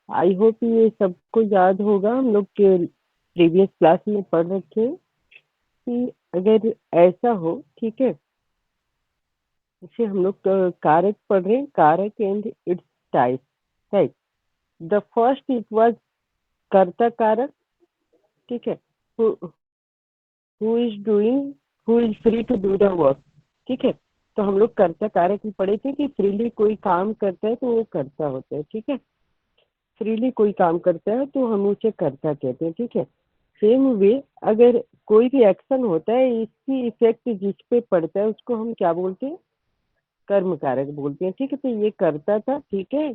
I hope ये सबको याद होगा, हम लोग के प्रीवियस क्लास में पढ़ रखे हैं कि अगर ऐसा हो, ठीक है, इसे हम लोग कारक पढ़ रहे हैं, कारक and it's type, right. The first it was कर्ता कारक, ठीक है, who is doing, who is free to do the work, ठीक है। तो हम लोग कर्ता कारक में पढ़े थे कि फ्रीली कोई काम करता है तो वो कर्ता होता है, ठीक है। फ्रीली कोई काम करता है तो हम उसे कर्ता कहते हैं, ठीक है। सेम वे, अगर कोई भी एक्शन होता है, इसकी इफेक्ट जिस पे पड़ता है उसको हम क्या बोलते हैं? कर्म कारक बोलते हैं, ठीक है। तो ये करता था, ठीक है,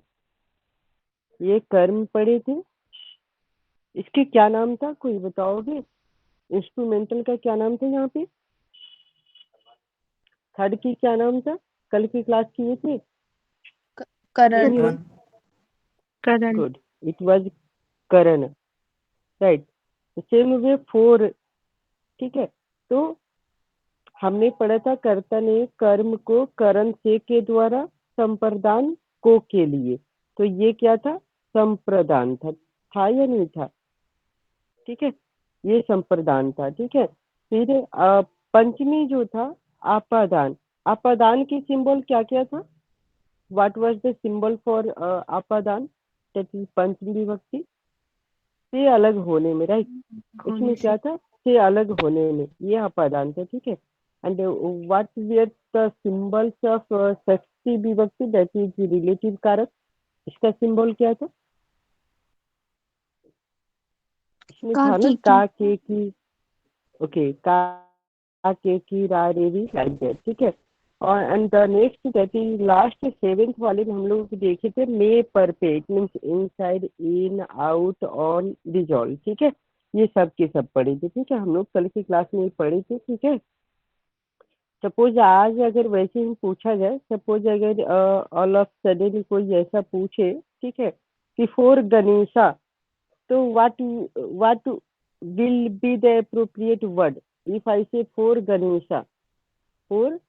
ये कर्म पड़े थे। इसके क्या नाम था, कोई बताओगे? इंस्ट्रूमेंटल का क्या नाम था यहाँ पे? थर्ड की क्या नाम था? कल की क्लास किए थे? करण। एनीवन? करण। गुड, इट वाज करण, राइट। सेम वे फोर, ठीक है। तो हमने पढ़ा था कर्ता ने कर्म को करण से के द्वारा संप्रदान को के लिए, तो ये क्या था? संप्रदान था या नहीं था? ठीक है, ये संप्रदान था, ठीक है। फिर पंचमी जो था आपादान, आपादान की सिंबल क्या क्या था? What was the symbol for आपादान? दैट इज पंचमी विभक्ति, से अलग होने में, राइट। होने इसमें से। क्या था? से अलग होने में, ये अपादान था, ठीक है। And what were the symbols of षष्ठी विभक्ति, दैट इज रिलेटिव कारक, इसका सिंबल क्या था? इसमें का था ना, की। का के की, ओके, का के की रा रे री, लाइक दैट, ठीक है। और and the next that is last seventh वाले में हम लोग देखे थे मे पर पे, it means inside, in, out, on, resolve, ठीक है। ये सब के सब पढ़े थे, ठीक है, हम लोग कल की क्लास में पढ़े थे, ठीक है। सपोज आज अगर वैसे ही पूछा जाए, सपोज अगर ऑल ऑफ सडन कोई ऐसा पूछे, ठीक है, कि फॉर गणेशा, तो what will be the appropriate word if I say for Ganesha? For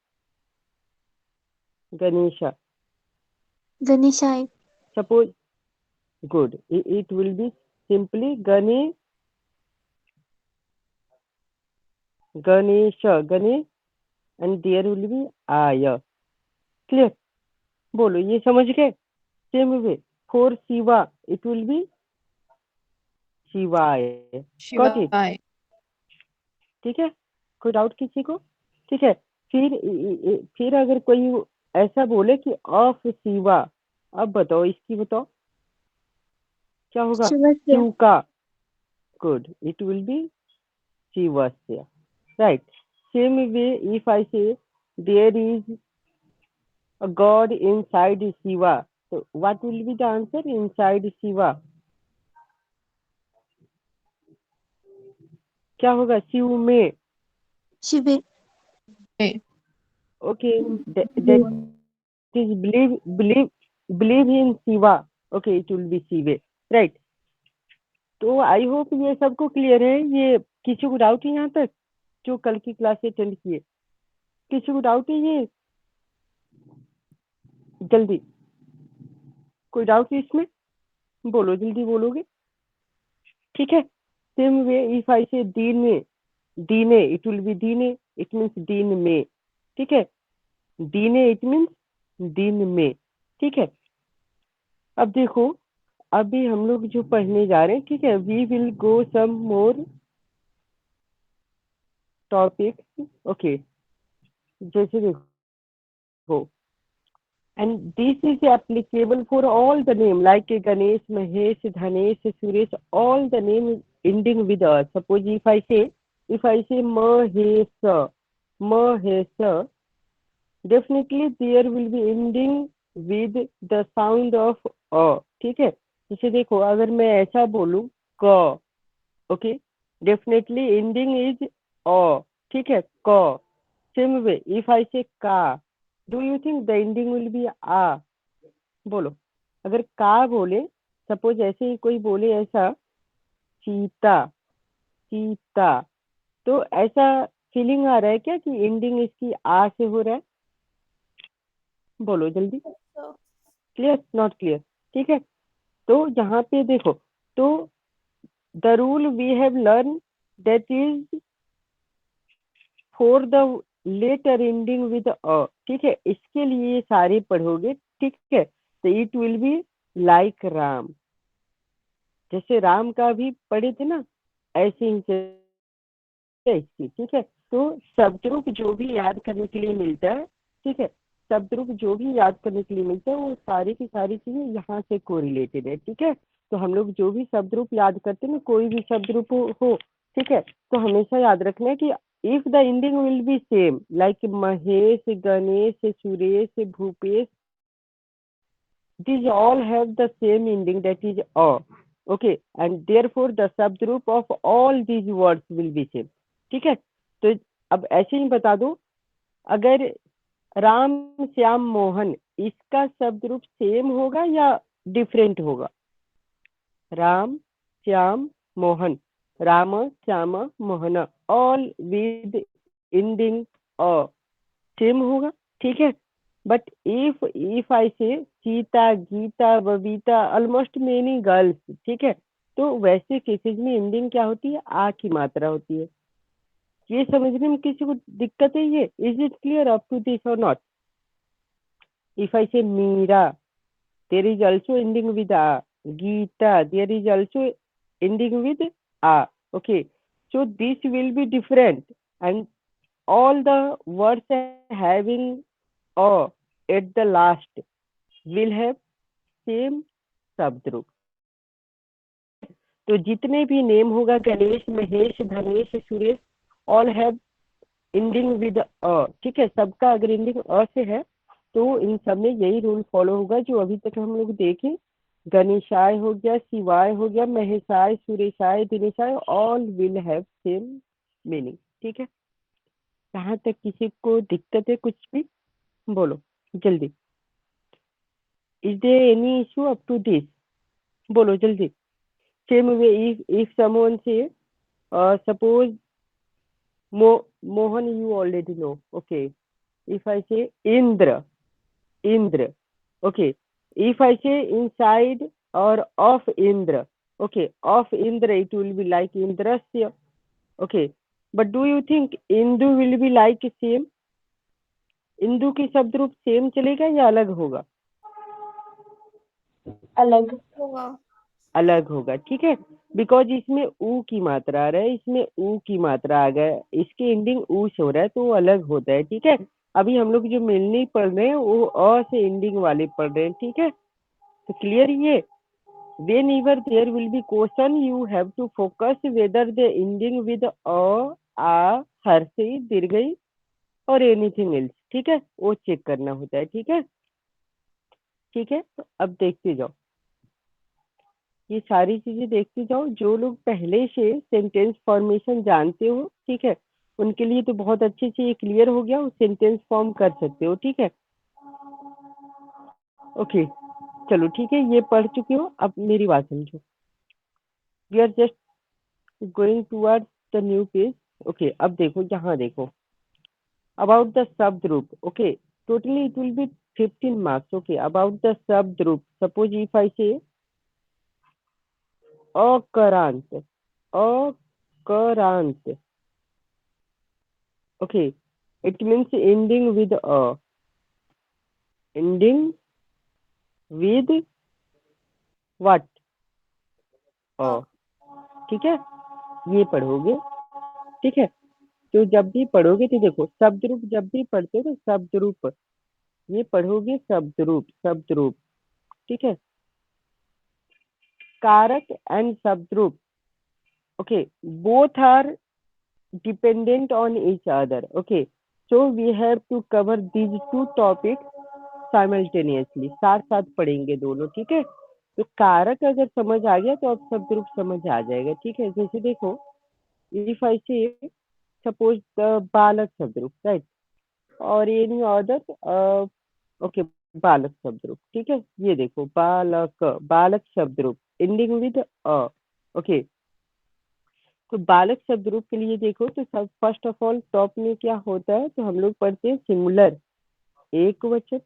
Ganesha, गणेशाय। Suppose, good, it will be simply Ganesh, Ganesh, and there will be आय, क्लियर? बोलो, ये समझ गए? Same way, for Shiva it will be शिवाय, गॉट इट? शिवाय। ठीक है, कोई डाउट किसी को? ठीक है। फिर अगर कोई ऐसा बोले कि ऑफ शिवा, अब बताओ, इसकी बताओ क्या होगा? शिवस्य। शिव का, गुड, इट विल बी शिवस्य, right. Same way, if I say there is a god inside Shiva, so what will be the answer? Inside Shiva क्या होगा? शिव में, शिवे। okay, that is believe in Shiva, okay, it will be Shiva, right? तो I hope ये सबको clear है। ये किसी को डाउट है यहाँ तक, जो कल की क्लास से अटेंड किए? किसी को डाउट है ये? जल्दी, कोई डाउट है इसमें? बोलो, जल्दी बोलोगे, ठीक है। सेम वे, इफ आई से दीने, दीने इट विल बी दीने, इट मीन्स दिन में, ठीक है। दीने इट मीन्स दिन में, ठीक है। अब देखो, अभी हम लोग जो पढ़ने जा रहे हैं, ठीक है, we will go some more topic, okay. जैसे देखो, and this is applicable for all the name like Ganesh, Mahesh, Dhanesh, Suresh, all the names ending with a. Suppose if I say Mahesh, Mahesh, definitely there will be ending with the sound of a, ठीक है। जैसे देखो, अगर मैं ऐसा बोलूं क, okay, definitely ending is अ, ठीक है, क। Same way, if I say का, do you think the ending will be आ? बोलो, अगर का बोले, सपोज ऐसे ही कोई बोले ऐसा, सीता, सीता, तो ऐसा फीलिंग आ रहा है क्या कि एंडिंग इसकी आ से हो रहा है? बोलो जल्दी, क्लियर नॉट क्लियर? ठीक है, तो यहाँ पे देखो, तो the rule we have learn that is for the letter ending with अ, ठीक है, इसके लिए ये सारे पढ़ोगे, ठीक है। तो it will be like Ram, जैसे राम का भी पढ़े थे ना, ऐसे ही इसकी, ठीक है। तो शब्द रूप जो भी याद करने के लिए मिलता है, ठीक है, शब्द रूप जो भी याद करने के लिए मिलता है वो सारी की सारी चीजें यहाँ से कोरिलेटेड है, ठीक है। तो हम लोग जो भी शब्द रूप याद करते हैं ना, कोई भी शब्द रूप हो, ठीक है, तो हमेशा याद रखना है कि if the ending will be same like Mahesh, Ganesh, Suresh, Bhupesh, these all have the same ending, that is a, okay, and therefore the subgroup of all these words will be same, ठीक है। तो अब ऐसे ही बता दो, अगर राम श्याम मोहन, इसका शब्द रूप सेम होगा या डिफरेंट होगा? Ram Shyam Mohan, Ram Shyam Mohan, all with ending अ, सेम होगा, ठीक है। But if I say Sita, Geeta, Babita, almost many girls, ठीक है, तो वैसे केसेस में एंडिंग क्या होती है? आ की मात्रा होती है। ये समझने में किसी को दिक्कत है? ये is it clear up to this और not? If I say Meera, there is also ending with आ, Geeta, there is also ending with आ, okay, so this will be different, and all the words having a at the last will have same शब्द रूप। तो जितने भी name होगा, Ganesh, Mahesh, Dhanesh, Suresh, all have ending with अ, ठीक है। सबका अगर एंडिंग अ से है तो इन सब में यही रूल फॉलो होगा जो अभी तक हम लोग देखे। गणेशाय हो गया, शिवाय हो गया, महेशाय, सुरेशाय, दिनेशाय, all will have same meaning, ठीक है। कहाँ तक किसी को दिक्कत है? कुछ भी बोलो जल्दी। Is there any issue up to this? बोलो जल्दी। Same way, if someone say suppose Mohan, you already know, okay, if I say Indra, okay, if I say inside or of Indra, okay, of Indra, it will be like Indrasya, okay, but do you think Indu will be like same? Indu की शब्द रूप same चलेगा या अलग होगा? अलग होगा। अलग होगा, ठीक है, बिकॉज इसमें ऊ की मात्रा आ रहा है, इसमें ऊ की मात्रा आ गया, इसके एंडिंग ऊ से हो रहा है तो वो अलग होता है, ठीक है। अभी हम लोग जो मिलनी पढ़ रहे हैं वो अ से एंडिंग वाले पढ़ रहे हैं, ठीक है। तो क्लियर ये, whenever there will be question you have to focus whether the ending with अ, आ, हर्षई, दीर्घई और एनीथिंग एल्स, ठीक है, वो चेक करना होता है, ठीक है। ठीक है, तो अब देखते जाओ, ये सारी चीजें देखते जाओ। जो लोग पहले से सेंटेंस फॉर्मेशन जानते हो, ठीक है, उनके लिए तो बहुत अच्छे से ये क्लियर हो गया, सेंटेंस फॉर्म कर सकते हो, ठीक है। ओके, चलो ठीक है, ये पढ़ चुके हो, अब मेरी बात समझो। We are just going towards the new page. Okay, अब देखो, यहाँ देखो, अबाउट द शब्द रूप, okay, totally it will be 15 marks, okay. About the शब्द रूप, सपोज इफ आई से अकरांत, अकरांत, okay, it means ending with a, ending with what? a, ठीक है, ये पढ़ोगे, ठीक है। तो जब भी पढ़ोगे तो देखो, शब्द रूप जब भी पढ़ते हो तो शब्द रूप ये पढ़ोगे, शब्द रूप, शब्द रूप, ठीक है। कारक एंड शब्द रूप, okay, both are dependent on each other, okay, so we have to cover these two topics simultaneously, साथ साथ पढ़ेंगे दोनों, ठीक है। तो कारक अगर समझ आ गया तो अब शब्द रूप समझ आ जाएगा, ठीक है। जैसे देखो, इफ आई से सपोज द बालक शब्द रूप, राइट, और एनी अदर, ओके, बालक शब्द रूप, ठीक है। ये देखो, बालक, बालक शब्द रूप एंडिंग विद अ, ओके। तो बालक शब्द रूप के लिए देखो, तो सब फर्स्ट ऑफ ऑल टॉप में क्या होता है, तो हम लोग पढ़ते हैं सिंगुलर, एक वचन,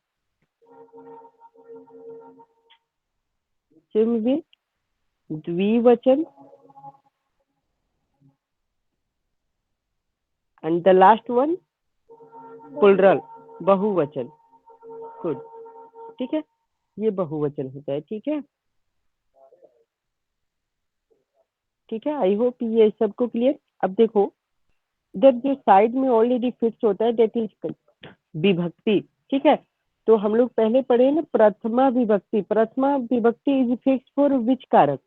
सेम वे द्विवचन and the last one plural बहुवचन। गुड, ठीक है, ये बहुवचन होता है। ठीक है, ठीक है, आई होप ये सबको क्लियर। अब देखो इधर जो साइड में ऑलरेडी फिक्स होता है दैट इज विभक्ति। ठीक है, तो हम लोग पहले पढ़े ना प्रथमा विभक्ति। प्रथमा विभक्ति इज फिक्स फॉर विच कारक?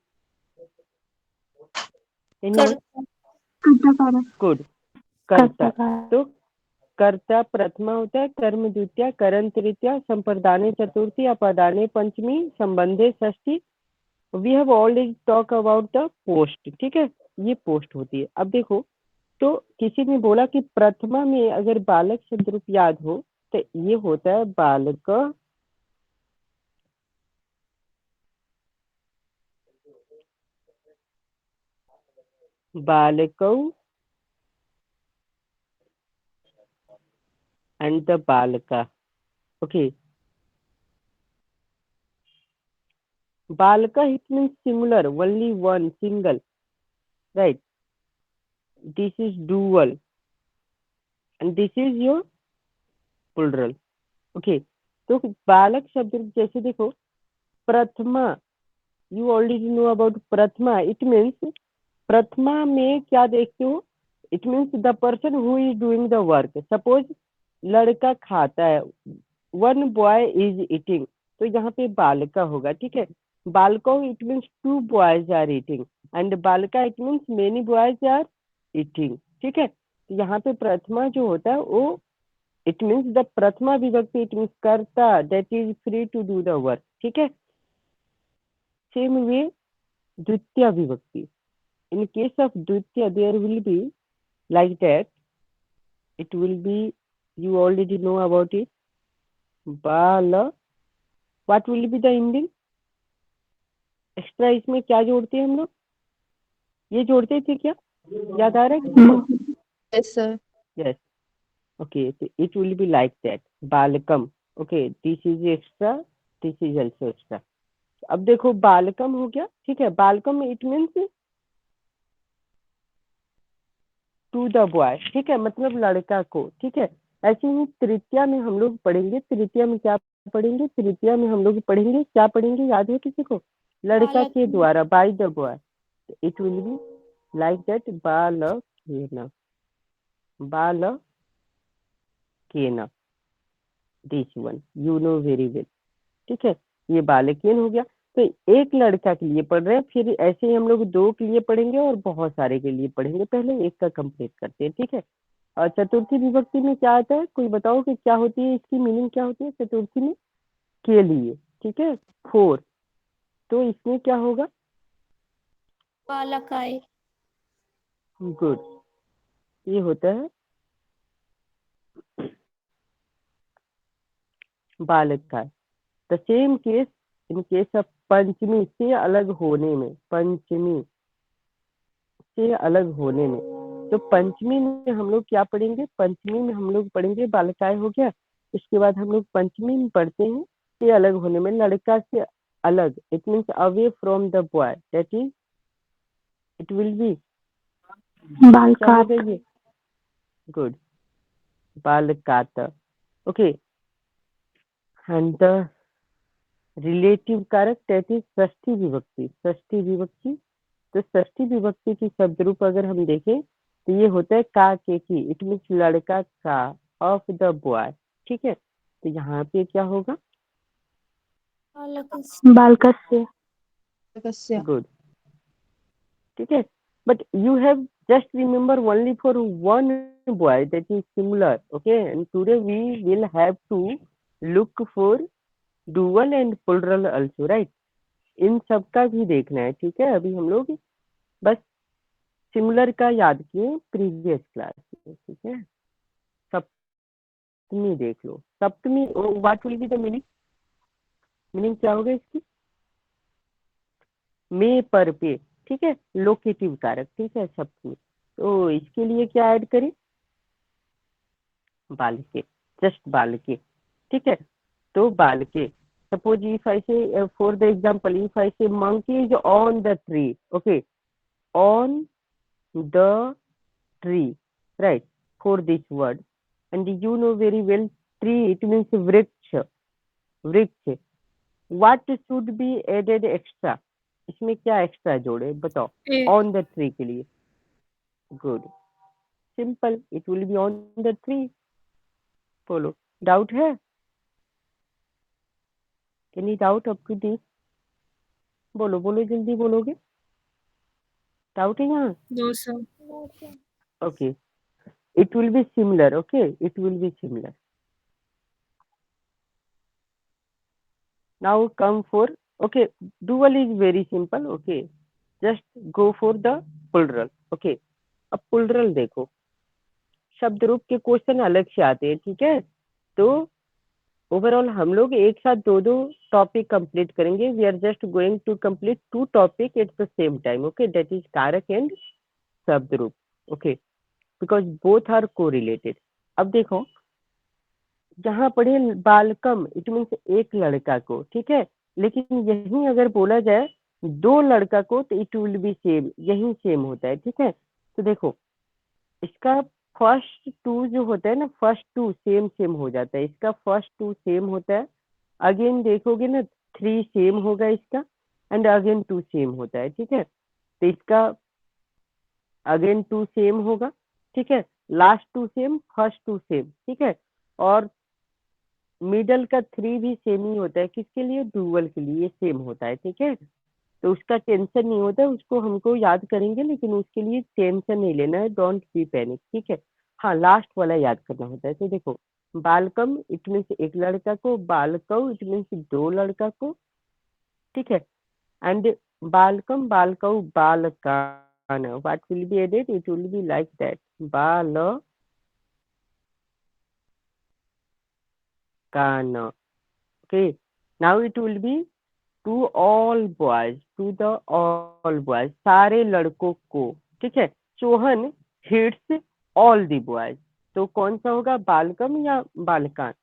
गुड, कर्ता। तो कर्ता प्रथमा होता है, कर्म द्वितीया, करण तृतीया, संप्रदाने चतुर्थी, अपदाने पंचमी, संबंधे षष्ठी। We have already talk about the post. ठीक है, ये पोस्ट होती है। अब देखो, तो किसी ने बोला कि प्रथमा में अगर बालक शब्द रूप याद हो तो ये होता है बालक, बालकौ and the balaka. Okay, balaka it means singular, only one, single, right? This is dual and this is your plural. Okay, तो बालक शब्द जैसे देखो प्रथमा, you already know about Prathama. It means प्रथमा में क्या देखते हो, it means the person who is doing the work. Suppose लड़का खाता है, वन बॉय इज ईटिंग, तो यहाँ पे बालका होगा। ठीक है, बालको it means two boys are eating and बालका it means many boys are eating. ठीक है, तो यहाँ पे प्रथमा जो होता है वो इट मीन्स द प्रथमा विभक्ति, इट मीन्स कर्ता that is free to do the work. ठीक है, सेम वे द्वितीय विभक्ति, in case of dvitiya there will be like that, it will be, you already know about it, bala, what will be the ending extra? इसमें क्या जोड़ते हैं हम लोग, ये जोड़ते थे क्या, याद आ रहा है किसी? Yes, sir. yes, okay, so it will be like that, balakam। okay, this is extra, this is also extra। अब देखो बालकम हो गया। ठीक है, बालकम it means to the boy. ठीक है, मतलब लड़का को। ठीक है, ऐसे ही तृतीया में हम लोग पढ़ेंगे। तृतीया में क्या पढ़ेंगे, तृतीया में हम लोग पढ़ेंगे, क्या पढ़ेंगे याद है किसी को? लड़का के द्वारा, by the boy. It will be like that, बालकेन, बालकेन, this one you know very well. ठीक है, ये बालकेन हो गया। तो एक लड़का के लिए पढ़ रहे हैं, फिर ऐसे ही हम लोग दो के लिए पढ़ेंगे और बहुत सारे के लिए पढ़ेंगे। पहले एक का कंप्लीट करते हैं। ठीक है, और चतुर्थी विभक्ति में क्या आता है, कोई बताओ कि क्या होती है, इसकी मीनिंग क्या होती है चतुर्थी में? के लिए। ठीक है, फोर, तो इसमें क्या होगा? बालकाय। गुड, ये होता है बालक का। The same case in case of पंचमी से अलग होने में, पंचमी से अलग होने में, तो पंचमी में हम लोग क्या पढ़ेंगे, पंचमी में हम लोग पढ़ेंगे बालकाय हो गया। इसके बाद हम लोग पंचमी में पढ़ते हैं से अलग होने में, लड़का से अलग, it means away from the boy, that is it will be बालकात। गुड, बालकात। ओके, एंड द रिलेटिव कारक दैट इज षष्ठी विभक्ति। षष्ठी विभक्ति, तो षष्ठी विभक्ति की शब्द रूप अगर हम देखें तो ये होता है का के की, इट मीन्स लड़का का, ऑफ द बॉय। ठीक है, तो यहाँ पे क्या होगा, बालकस्य। गुड, ठीक है, but you have just remember only for one boy, that is similar, okay, and today we will have to look for dual and plural also, right? इन सब का भी देखना है। ठीक है, अभी हम लोग बस सिमिलर का याद किए प्रीवियस क्लास में। ठीक है, सप्तमी देख लो, सप्तमी what will be the meaning, meaning क्या होगा इसकी, मे पर पे। ठीक है, लोकेटिव कारक। ठीक है, सप्तमी, तो इसके लिए क्या ऐड करें, बालके, जस्ट बालके। ठीक है, तो बालके, Suppose if I say, for the example, if I say monkey is on the tree, okay, on the tree, right, for this word. And you know very well, tree, it means vriksha, vriksha. What should be added extra? इसमें क्या extra जोड़े बताओ on the tree के लिए? Good, simple, it will be on the tree. बोलो, doubt है? Any doubt up to this? बोलो बोलो, जल्दी बोलोगे. डाउट है यहाँ? No sir. Okay, it will be similar. Okay, it will be similar. Now come for, okay, dual is very simple. Okay, just go for the plural. Okay, अब plural देखो, शब्द रूप के क्वेश्चन अलग से आते हैं, ठीक है. तो ओवरऑल हम लोग एक साथ दो दो टॉपिक कंप्लीट करेंगे. We are just going to complete 2 topic at the same time. Okay, that is कारक एंड शब्द रूप. Okay, because both are correlated. अब देखो, जहाँ पढ़े बालकम, इट मीन्स एक लड़का को, ठीक है. लेकिन यही अगर बोला जाए 2 लड़का को, तो इट विल बी सेम, यही सेम होता है, ठीक है. तो देखो, इसका फर्स्ट 2 जो होता है ना, फर्स्ट 2 सेम सेम हो जाता है. इसका फर्स्ट 2 सेम होता है. अगेन देखोगे ना, 3 सेम होगा इसका, एंड अगेन 2 सेम होता है, ठीक है. तो इसका अगेन 2 सेम होगा, ठीक है. लास्ट 2 सेम, फर्स्ट 2 सेम, ठीक है. और मिडल का 3 भी सेम ही होता है. किसके लिए? डुअल के लिए सेम होता है, ठीक है. तो उसका टेंशन नहीं होता, उसको हमको याद करेंगे, लेकिन उसके लिए टेंशन नहीं लेना है. डोंट बी पैनिक, ठीक है. हाँ, लास्ट वाला याद करना होता है. तो देखो, बालकम इट मीन्स एक लड़का को, बालकौ इट मीन्स 2 लड़का को, ठीक है. एंड बालकम, बालकौ, बालकान, what will be added? It will be like that, बालकान. Okay, now it will be to all boys, to the all boys, सारे लड़कों को, ठीक है. Sohan hits all the boys. तो कौन सा होगा, बालकम या बालकान?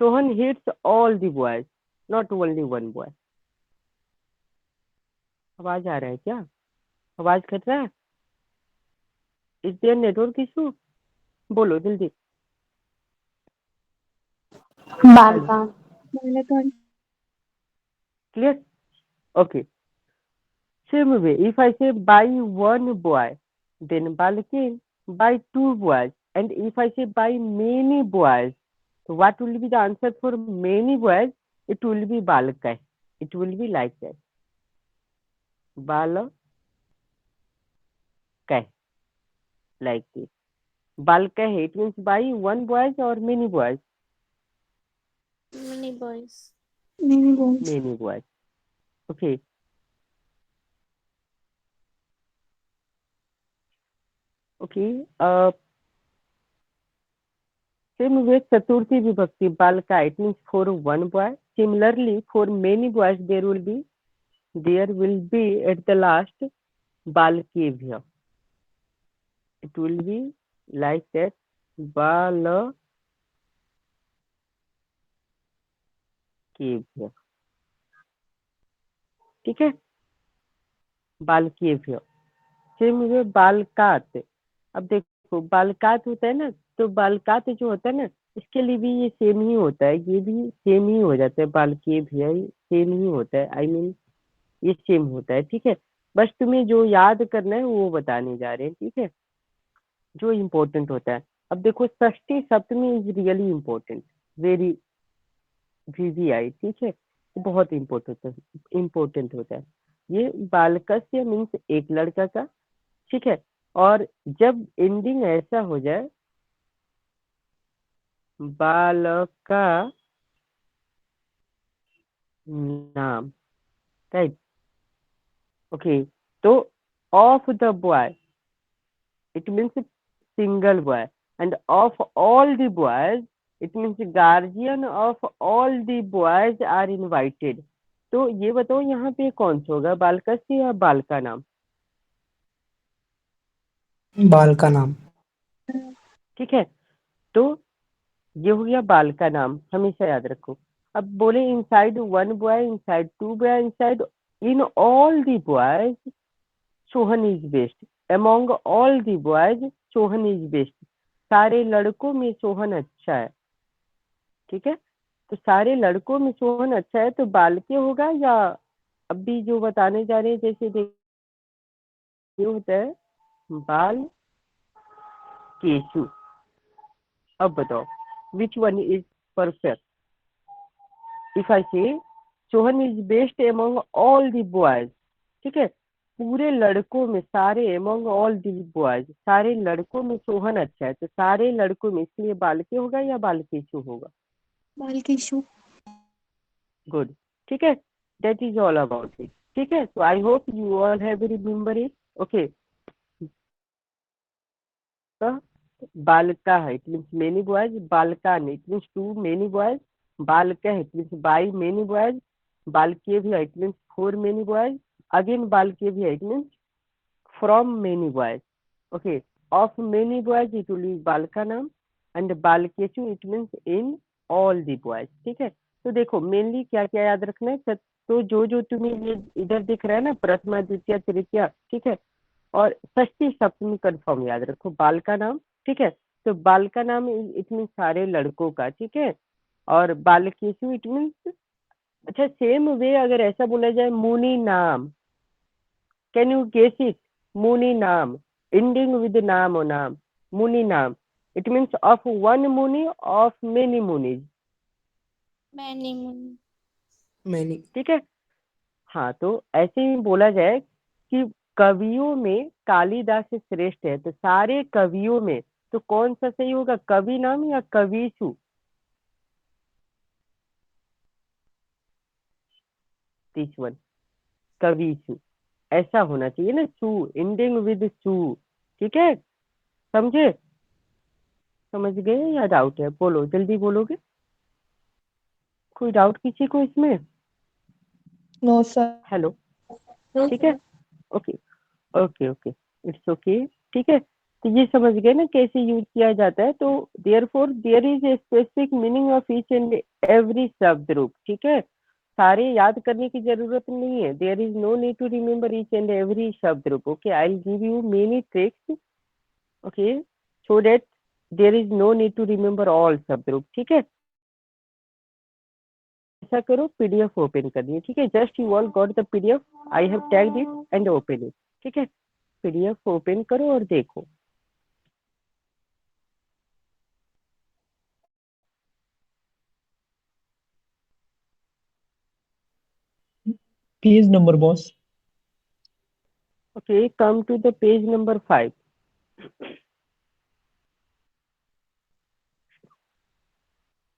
Sohan hits all the boys, not only one boy. आवाज आ रहा है क्या? आवाज कट रहा है? Is there network issue? बोलो जल्दी. बालकान. बालकान. Clear? Okay. Same way, if I say by 1 boy, then Balkin. By 2 boys, and if I say by many boys, so what will be the answer for many boys? It will be Balkai. It will be like that. Balakai, like this. Balkai, it means by 1 boys or many boys? Many boys. Many boys. Many boys. Okay. Okay. Same way, Chaturthi Vibhakti, Balka, it means for 1 boy. Similarly, for many boys, there will be at the last Balkevya. It will be like that, Balakevya. ठीक है, बालकेव्य. Same way बालकात. अब देखो, बालकात होता है ना, तो बालकात जो होता है ना, इसके लिए भी ये सेम ही होता है. ये भी सेम ही हो जाता है, बालकेव्य सेम ही होता है. आई मीन ये सेम होता है, ठीक है. बस तुम्हें जो याद करना है वो बताने जा रहे हैं, ठीक है, जो इम्पोर्टेंट होता है. अब देखो, षष्ठी सप्तमी is really important, very VVI, ठीक है. ये बहुत इम्पोर्टेंट होता है. ये बालकस्य मीन्स एक लड़का का, ठीक है. और जब एंडिंग ऐसा हो जाए, बालका नाम, राइट. ओके, तो of the boy it means single boy, and of all the boys it means guardian of all the boys are invited. तो ये बताओ, यहाँ पे कौन सा होगा, बालकस्य या बालका नाम? बाल का नाम. ठीक है, तो ये हो गया बाल का नाम, हमेशा याद रखो. अब बोले inside one boy, inside two boy, inside in all the boys Sohan is best, among all the boys Sohan is best, सारे लड़कों में सोहन अच्छा है। ठीक है, तो सारे लड़कों में सोहन अच्छा है, तो बालके होगा या अभी जो बताने जा रहे हैं, जैसे ये होता है बाल केशु। अब बताओ which one is perfect. If I say Sohan is best among all the boys, ठीक है, पूरे लड़कों में, सारे अमंग ऑल दी बॉयज, सारे लड़कों में सोहन अच्छा है, तो सारे लड़कों में, इसलिए बालके होगा या बालकेशु होगा? बालकेशु। गुड, ठीक है, that is all about it. ठीक है, so I hope you all have remember it. Okay, balka it means many boys, balkan it means two many boys, balka it means by many boys, balkevia it means for many boys, again balkevia it means from many boys. Okay, of many boys it will be balka नाम, and balkechu it means in all the boys. ठीक है, तो देखो mainly क्या क्या याद रखना है, तो जो जो तुम्हें ये इधर दिख रहा है ना, प्रथमा द्वितीय तृतीया, ठीक है, और षष्ठी सप्तमी कंफर्म याद रखो, बाल का नाम। ठीक है, तो बाल का नाम इट मीन सारे लड़कों का। ठीक है, और बालकेशु इट मीन्स, अच्छा सेम वे अगर ऐसा बोला जाए मुनि नाम, कैन यू गेस इट? मुनि नाम एंडिंग विद नाम और नाम, मुनि नाम इट मीन्स ऑफ वन मुनि, ऑफ मेनी मुनीज। मैनी। मैनी। ठीक है, हाँ, तो ऐसे ही बोला जाए कि कवियों में कालिदास श्रेष्ठ है, तो सारे कवियों में तो कौन सा सही होगा, कवि नाम या कविशु? दिस वन, कविशु, ऐसा होना चाहिए ना, सु एंडिंग विद सु। ठीक है, समझे? समझ गए या डाउट है? बोलो, जल्दी बोलोगे? कोई डाउट किसी को इसमें? No sir. हेलो, ठीक है, okay okay okay, it's okay. ठीक है, तो ये समझ गए ना कैसे यूज किया जाता है, तो therefore there is a specific meaning of each and every शब्द रूप। ठीक है, सारे याद करने की जरूरत नहीं है, there is no need to remember each and every शब्द रूप। Okay, I will give you many tricks, okay, so that there is no need to remember all शब्द रूप। ठीक है, ऐसा करो, पीडीएफ ओपन करनी। ठीक है, just you all got the PDF, I have tagged it and open it. ठीक है, पीडीएफ ओपन करो और देखो। Page number boss. Okay, come to the page number 5.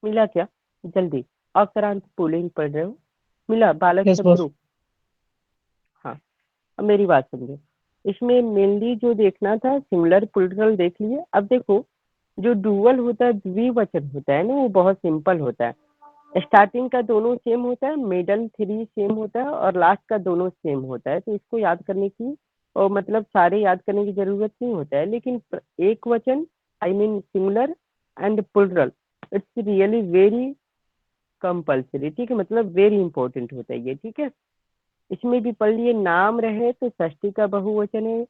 मिला क्या? जल्दी, अक्रांत पुलिंग पढ़ रहे हो? मिला बालक यस शब्द बॉस। रूप? हाँ, अब मेरी बात समझो, इसमें मेनली जो देखना था सिमिलर प्लूरल देख लिए। अब देखो, जो डुअल होता है, द्विवचन होता है ना, वो बहुत सिंपल होता है। स्टार्टिंग का दोनों सेम होता है, मिडल थ्री सेम होता है, और लास्ट का दोनों सेम होता है, तो इसको याद करने की, और मतलब सारे याद करने की जरूरत नहीं होता है। लेकिन एक वचन, I mean similar and plural, it's really very compulsory. ठीक है, मतलब वेरी इंपॉर्टेंट होता है ये। ठीक है, इसमें भी पढ़ लिए, नाम रहे तो षष्ठी का बहुवचन है,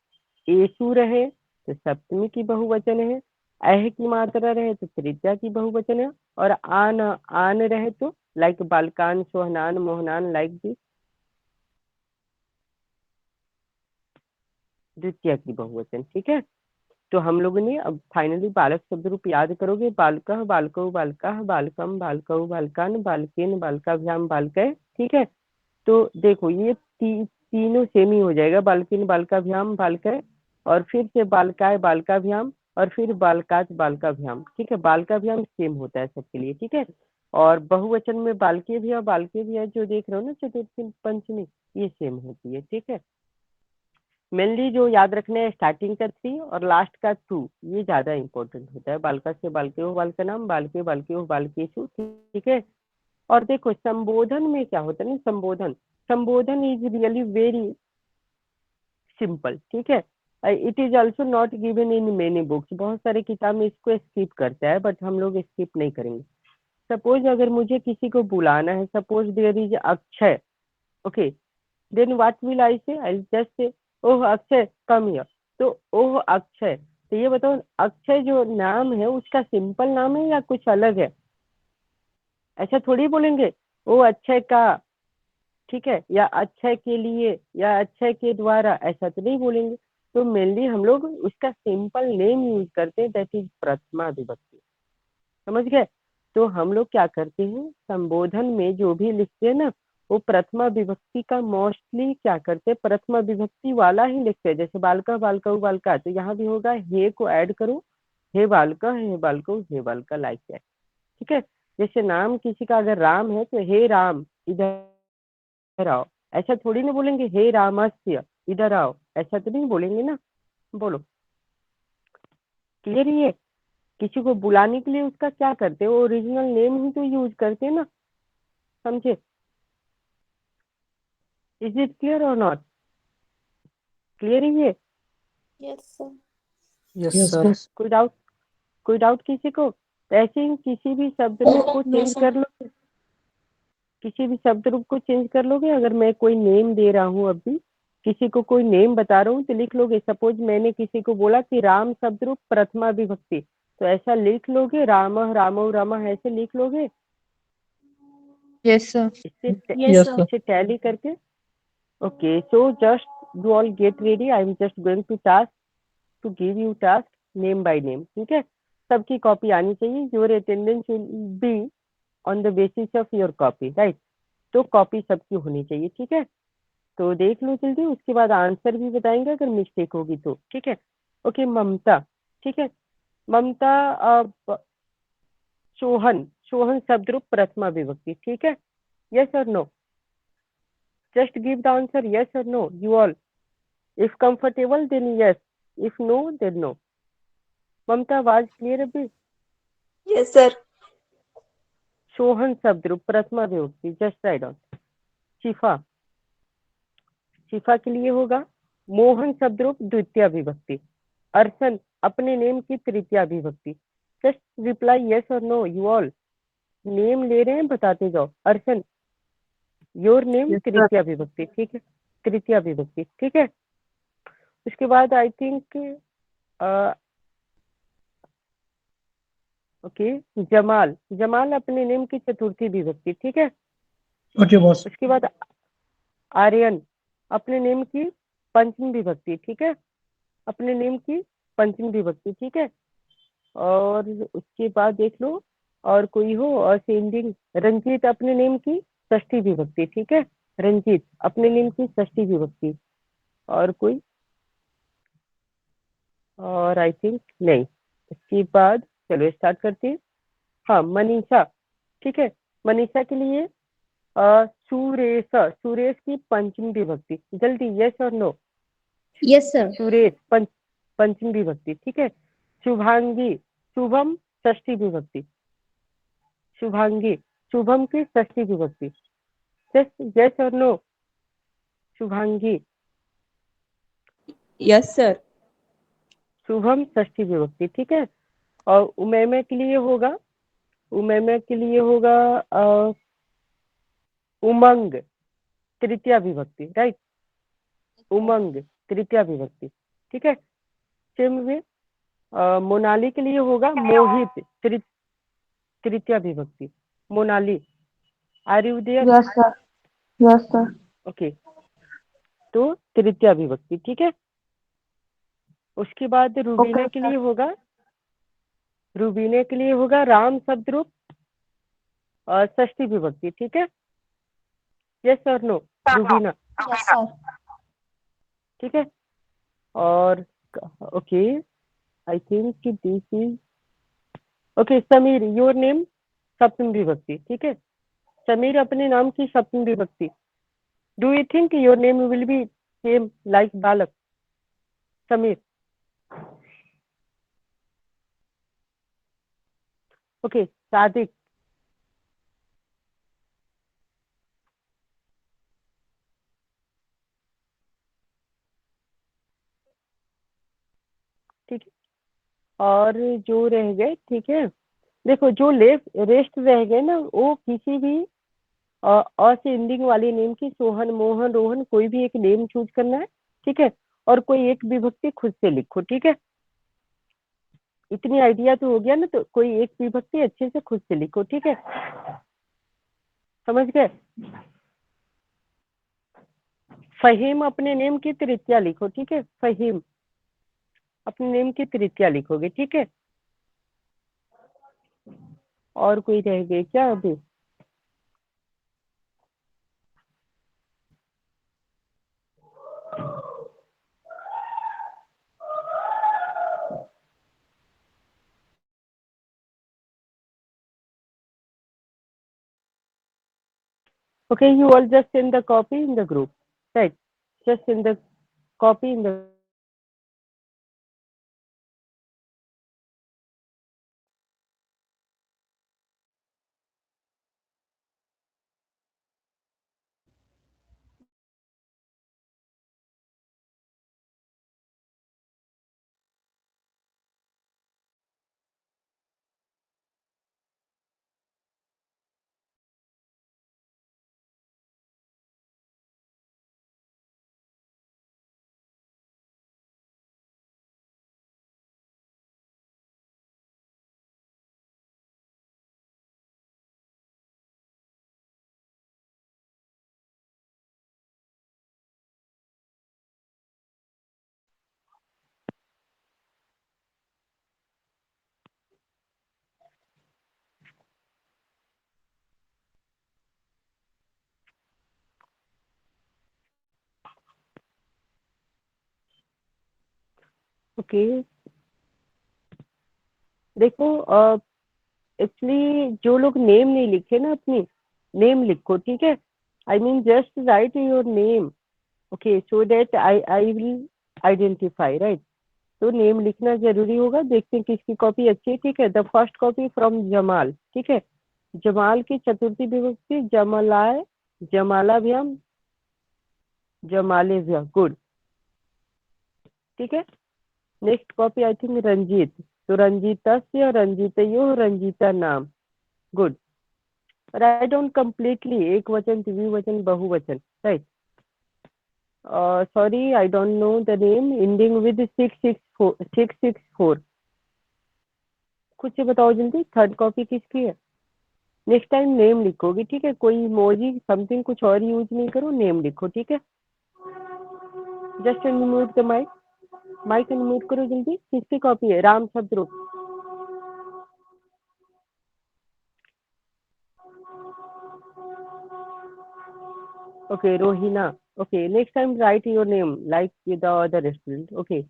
एसु रहे तो सप्तमी की बहुवचन है, अह की मात्रा रहे तो तृतीया की बहुवचन है, और आन आन रहे तो लाइक बालकान, सोहनान, मोहनान, लाइक दिस द्वितीया की बहुवचन। ठीक है, तो हम लोगों ने अब फाइनली बालक शब्द रूप याद करोगे, बालकः, बालकौ, बालकाः, बालकम, बालकौ, बालकान, बालकेन, बालकाभ्याम, बालकैः। ठीक है, तो देखो ये तीनों सेम ही हो जाएगा, बालकिन, बालकाभ्याम, बालकैः, और फिर से बालकाय, बालकाभ्याम, और फिर बालकाच, बालकाभ्याम। ठीक है, बालकाभ्याम सेम होता है सबके लिए। ठीक है, और बहुवचन में बालके भी और बालके भी है, जो देख रहे हो ना चतुर्थी पंचमी, ये सेम होती है। ठीक है, मेनली जो याद रखना है स्टार्टिंग का 3 और लास्ट का 2, ये ज्यादा इंपॉर्टेंट होता है। बालका से बालके हो, बालका नाम, बालके बालके हो, बालकेशु। ठीक है, और देखो संबोधन में क्या होता है ना, संबोधन, संबोधन इज रियली वेरी सिंपल। ठीक है, it is also not given in many books, बहुत सारे किताब में इसको स्किप करता है, बट हम लोग स्किप नहीं करेंगे। सपोज अगर मुझे किसी को बुलाना है, suppose there is Akshay, okay, then what will I say, I just say oh Akshay come here. तो ओह अक्षय, तो ये बताओ अक्षय जो नाम है उसका सिंपल नाम है या कुछ अलग है? ऐसा थोड़ी बोलेंगे ओ अक्षय का, ठीक है, या अक्षय के लिए या अक्षय के द्वारा, ऐसा तो नहीं बोलेंगे। तो मेनली हम लोग उसका सिंपल नेम यूज करते हैं, दैट इज प्रथमा विभक्ति। समझ गए? तो हम लोग क्या करते हैं, संबोधन में जो भी लिखते हैं ना, वो प्रथमा विभक्ति का मोस्टली क्या करते हैं, प्रथमा विभक्ति वाला ही लिखते हैं। जैसे बालका बालका बालका, तो यहाँ भी होगा हे को ऐड करो, हे बालका हे बालको हे बालका, लाइक दैट, ठीक है। जैसे नाम किसी का अगर राम है तो हे राम इधर आओ, ऐसा थोड़ी ना बोलेंगे हे रामस्य इधर आओ, ऐसा तो नहीं बोलेंगे ना। बोलो, क्लियर ही है? किसी को बुलाने के लिए उसका क्या करते हैं, वो ओरिजिनल नेम ही तो यूज करते हैं ना, समझे? इज इट क्लियर और नॉट? क्लियर ही है? Yes sir. Yes Yes, sir. yes. कोई डाउट? कोई डाउट किसी को? ऐसे ही किसी भी शब्द रूप को No, चेंज sir. कर लोगे, किसी भी शब्द रूप को चेंज कर लोगे। अगर मैं कोई नेम दे रहा हूँ, अभी किसी को कोई नेम बता रहा हूँ तो लिख लोगे, सपोज मैंने किसी को बोला कि राम शब्द रूप प्रथमा विभक्ति, तो ऐसा लिख लोगे, राम रामो रामा, ऐसे लिख लोगे। Yes, sir. इससे Yes, sir. इससे टैली करके। Okay, so just do all get ready, I am just going to task to give you task name by name, ठीक है। सबकी कॉपी आनी चाहिए, your attendance will be on the basis of your copy, right. तो copy सबकी होनी चाहिए, ठीक है। तो देख लो जल्दी, उसके बाद आंसर भी बताएंगे अगर मिस्टेक होगी तो, ठीक है। ओके, ममता, ठीक है। ममता, सोहन, सोहन शब्द रूप प्रथमा विभक्ति, ठीक है। यस और no? Just give the answer, yes और no, you all. If comfortable then yes, if no then no. Mamata, आवाज क्लियर अभी? Yes, sir. सोहन शब्द रूप प्रथमा विभक्ति, जस्ट राइट ऑन। शिफा, शिफा के लिए होगा मोहन शब्द रूप द्वितीय विभक्ति। अर्शन, अपने नेम की तृतीया विभक्ति। जस्ट रिप्लाई यस और नो, यू ऑल। नेम ले रहे हैं, बताते जाओ। Arshan, your name Yes, sir. तृतीया विभक्ति, ठीक है, तृतीया विभक्ति, ठीक है। उसके बाद I think okay, Jamal, Jamal अपने नेम की चतुर्थी विभक्ति, ठीक है। Okay, boss. उसके बाद आर्यन, अपने नेम की पंचमी विभक्ति, ठीक है, अपने नेम की पंचमी विभक्ति, ठीक है। और उसके बाद देख लो और कोई हो, और सेंडिंग रंजीत, अपने नेम की षष्ठी विभक्ति, ठीक है, रंजीत अपने नेम की षष्ठी विभक्ति। और कोई? और आई थिंक नहीं। इसके बाद चलो स्टार्ट करते हैं। हाँ, मनीषा, ठीक है। मनीषा के लिए सुरेश, सुरेश की पंचमी विभक्ति, जल्दी यस और नो। Yes, sir. सुरेश पंचमी विभक्ति, ठीक है। शुभांगी, शुभम षष्ठी विभक्ति, शुभांगी शुभम की षष्ठी विभक्ति। जस्ट यस और no, Shubhangi. Yes, sir. Shubham षष्ठी विभक्ति, ठीक है। और उमैमे के लिए होगा, उमैमे के लिए होगा उमंग तृतीया विभक्ति, राइट, उमंग तृतीया विभक्ति, ठीक है। सेम वे मोनाली के लिए होगा मोहित तृतीया विभक्ति, Monali. Are you there? Yes, sir. Yes, sir. Okay, तो तृतीया विभक्ति, ठीक है। उसके बाद रूबीना Okay, के sir. लिए होगा, रूबीना के लिए होगा राम शब्द रूप और षष्ठी विभक्ति, ठीक है। यस और नो, रूबीना, Yes, sir. ठीक है। और okay, I think this is okay. Sameer, your name सप्तमी विभक्ति, ठीक है। समीर अपने नाम की सप्तमी विभक्ति। Do you think your name will be same like बालक? समीर, ओके। सादिक, ठीक है। और जो रह गए, ठीक है, देखो जो रेस्ट रह गए ना, वो किसी भी अ से एंडिंग वाली नेम की, सोहन, मोहन, रोहन, कोई भी एक नेम चूज करना है, ठीक है, और कोई एक विभक्ति खुद से लिखो, ठीक है। इतनी आइडिया तो हो गया ना, तो कोई एक विभक्ति अच्छे से खुद से लिखो, ठीक है, समझ गए। फहीम अपने नेम की तृतीया लिखो, ठीक है, फहीम अपने नेम की तृतीया लिखोगे, ठीक है। और कोई रह गए क्या अभी? Okay, you all just send the copy in the group, right? Just send the copy in the. Okay, देखो एक्चुअली जो लोग नेम नहीं लिखे ना, अपनी नेम लिखो, ठीक है। I mean just write your name, okay, so that I will identify, right. तो नेम लिखना जरूरी होगा। देखते हैं किसकी कॉपी अच्छी है, ठीक है। The first copy from Jamal, ठीक है। जमाल की चतुर्थी विभक्ति जमलाय, जमालाभ्याम, जमालेभ्य, गुड, ठीक है। Next copy I think Ranjeet, तो रंजीतस्य, रंजीतयो, रंजीता नाम, गुड। राइट डाउन कंप्लीटली एक वचन, द्विवचन, बहुवचन, right. Sorry I don't know the name ending with 664, 664। खुद से बताओ जल्दी, थर्ड कॉपी किसकी है? नेक्स्ट टाइम नेम लिखोगी, ठीक है। कोई इमोजी समथिंग कुछ और यूज नहीं करो, नेम लिखो, ठीक है। Just unmute the mic, mic unmute करो जल्दी। किसकी कॉपी है? राम शब्द। Okay, Rohina. Okay, next time write your name like the other student. Okay,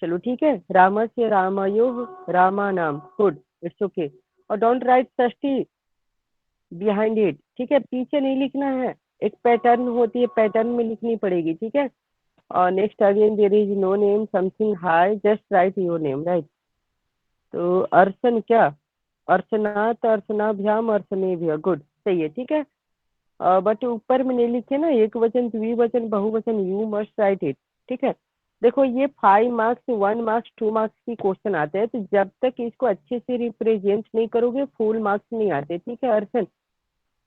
चलो ठीक है। रामस्य, रामयो, रामा नाम, गुड, इट्स ओके। और don't write Shashthi behind it, ठीक है, पीछे नहीं लिखना है। एक पैटर्न होती है, पैटर्न में लिखनी पड़ेगी, ठीक है। और next again there is no name something hi, just write your name, right. तो अर्चन क्या? अर्चनात्, अर्चनाभ्याम, अर्चनेभ्य, गुड, सही है, ठीक है। बट ऊपर में नहीं लिखे ना, एक वचन, द्विवचन, बहुवचन, यू मस्ट राइट इट, ठीक है। देखो ये 5 मार्क्स, 1 मार्क्स, 2 मार्क्स की क्वेश्चन आते हैं, तो जब तक इसको अच्छे से रिप्रेजेंट नहीं करोगे फुल मार्क्स नहीं आते, ठीक है अर्चन,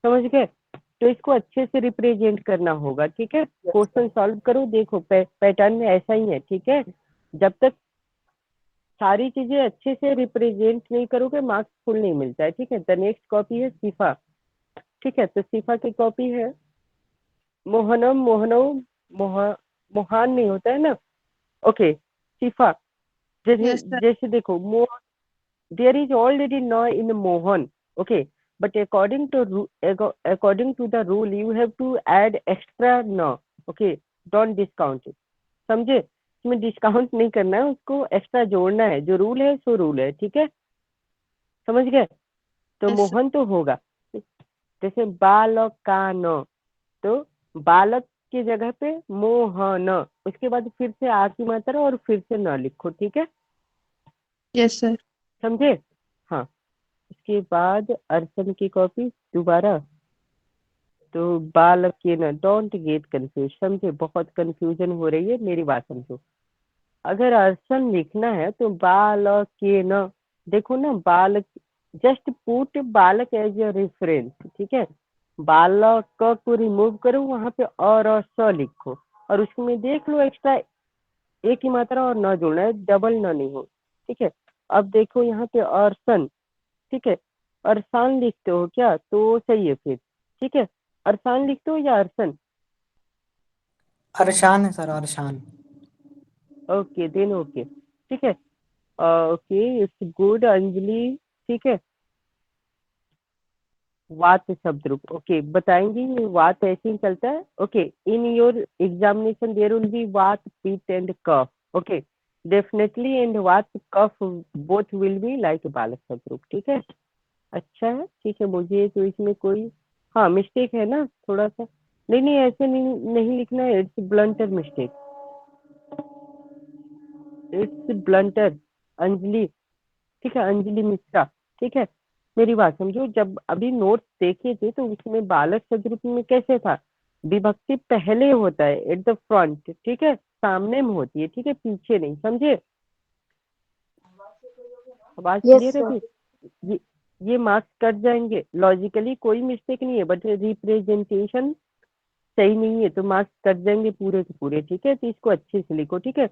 समझ गए। तो इसको अच्छे से रिप्रेजेंट करना होगा, ठीक है। क्वेश्चन सॉल्व करो, देखो पैटर्न में ऐसा ही है, ठीक है। जब तक सारी चीजें अच्छे से रिप्रेजेंट नहीं करोगे मार्क्स फुल नहीं मिलता है, ठीक है। द नेक्स्ट कॉपी है सिफा, ठीक है। तो सिफा की कॉपी है मोहनम, मोहनो, मोह, मोहान नहीं होता है ना, ओके। सिफा, जैसे Yes, sir. जैसे देखो, there is already no in Mohan, okay, but according to the rule you have to add extra no, okay, don't discount it, समझे। इसमें डिस्काउंट नहीं करना है, उसको एक्स्ट्रा जोड़ना है, जो रूल है सो रूल है, ठीक है, समझ गए। तो Yes, sir. मोहन तो होगा, जैसे बालकान, तो बालक की जगह पे मोहन, उसके बाद फिर से आ की मात्रा और फिर से न लिखो, ठीक है, Yes, sir. समझे। हाँ, उसके बाद अर्चन की कॉपी दोबारा, तो बालक के न, डोंट गेट कंफ्यूज, समझे, बहुत कंफ्यूजन हो रही है, मेरी बात समझो। अगर अर्चन लिखना है तो बालक के न, देखो ना, बालक जस्ट पुट बालक एज अ रेफरेंस, ठीक है। बालक को रिमूव करो, वहां पे और स लिखो, और उसमें देख लो एक्स्ट्रा एक ही मात्रा और न जोड़ना है, डबल न नहीं हो, ठीक है। अब देखो यहाँ पे अरसन, ठीक है। अरसान लिखते हो क्या, तो सही है फिर, ठीक है। अरसान लिखते हो या अरसन? अरशान है sir, Arshan. Okay then okay, ठीक है। ओके इट्स गुड अंजलि, ठीक है। वात शब्द रूप, ओके बताएंगे, ये वात ऐसे ही चलता है, okay. In your examination there will be वात पीट एंड कफ, ओके डेफिनेटली, एंड वात कफ बोथ विल बी लाइक बालक शब्द रूप, ठीक है। अच्छा है, ठीक है। मुझे तो इसमें कोई, हाँ मिस्टेक है ना थोड़ा सा, नहीं नहीं ऐसे नहीं, नहीं लिखना है, इट्स ब्लंटर मिस्टेक, इट्स ब्लंटर अंजलि, ठीक है, अंजलि मिश्रा, ठीक है। मेरी बात समझो, जब अभी नोट्स देखे थे तो उसमें बालक सदरूप में कैसे था, विभक्ति पहले होता है एट द फ्रंट, ठीक है, सामने में होती है, ठीक है, पीछे नहीं, समझे। आवाज Yes, क्लियर है sir. अभी? ये ये मार्क्स कट जाएंगे, लॉजिकली कोई मिस्टेक नहीं है, बट रिप्रेजेंटेशन सही नहीं है तो मार्क्स कट जाएंगे पूरे के पूरे, ठीक है। तो इसको अच्छे से लिखो, ठीक है।